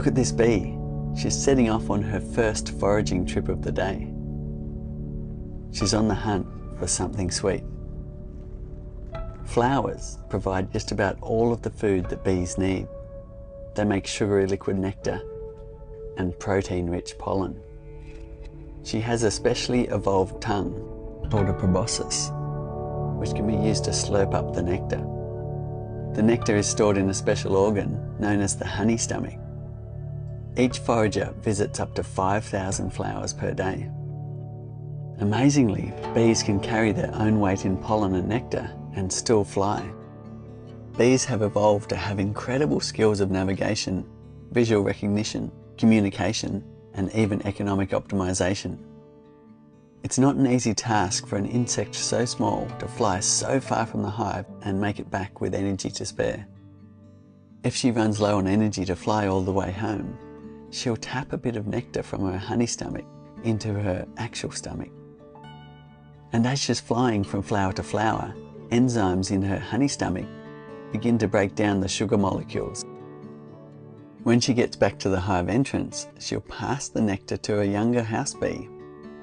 Look at this bee. She's setting off on her first foraging trip of the day. She's on the hunt for something sweet. Flowers provide just about all of the food that bees need. They make sugary liquid nectar and protein-rich pollen. She has a specially evolved tongue called a proboscis, which can be used to slurp up the nectar. The nectar is stored in a special organ known as the honey stomach. Each forager visits up to 5,000 flowers per day. Amazingly, bees can carry their own weight in pollen and nectar and still fly. Bees have evolved to have incredible skills of navigation, visual recognition, communication, and even economic optimization. It's not an easy task for an insect so small to fly so far from the hive and make it back with energy to spare. If she runs low on energy to fly all the way home, she'll tap a bit of nectar from her honey stomach into her actual stomach. And as she's flying from flower to flower, enzymes in her honey stomach begin to break down the sugar molecules. When she gets back to the hive entrance, she'll pass the nectar to a younger house bee,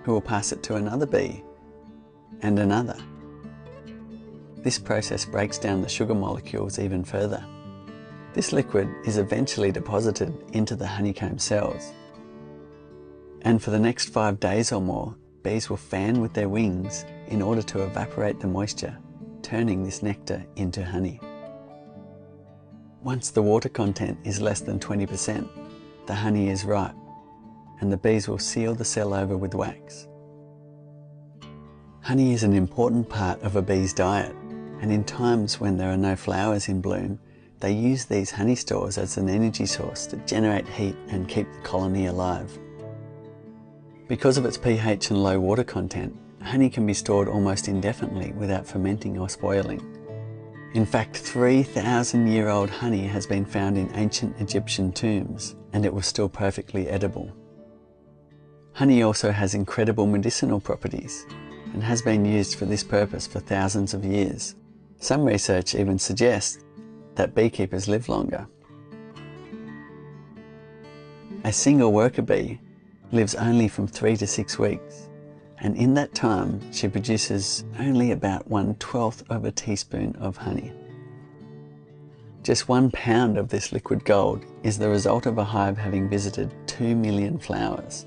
who will pass it to another bee and another. This process breaks down the sugar molecules even further. This liquid is eventually deposited into the honeycomb cells. And for the next 5 days or more, bees will fan with their wings in order to evaporate the moisture, turning this nectar into honey. Once the water content is less than 20%, the honey is ripe, and the bees will seal the cell over with wax. Honey is an important part of a bee's diet, and in times when there are no flowers in bloom, they use these honey stores as an energy source to generate heat and keep the colony alive. Because of its pH and low water content, honey can be stored almost indefinitely without fermenting or spoiling. In fact, 3,000-year-old honey has been found in ancient Egyptian tombs, and it was still perfectly edible. Honey also has incredible medicinal properties and has been used for this purpose for thousands of years. Some research even suggests that beekeepers live longer. A single worker bee lives only from 3 to 6 weeks, and in that time she produces only about 1/12 of a teaspoon of honey. Just 1 pound of this liquid gold is the result of a hive having visited 2 million flowers.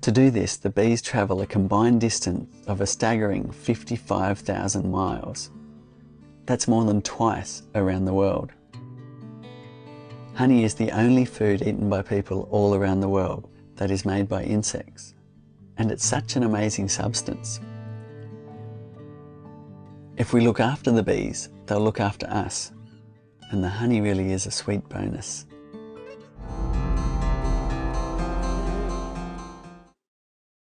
To do this, the bees travel a combined distance of a staggering 55,000 miles. That's more than twice around the world. Honey is the only food eaten by people all around the world that is made by insects, and it's such an amazing substance. If we look after the bees, they'll look after us, and the honey really is a sweet bonus.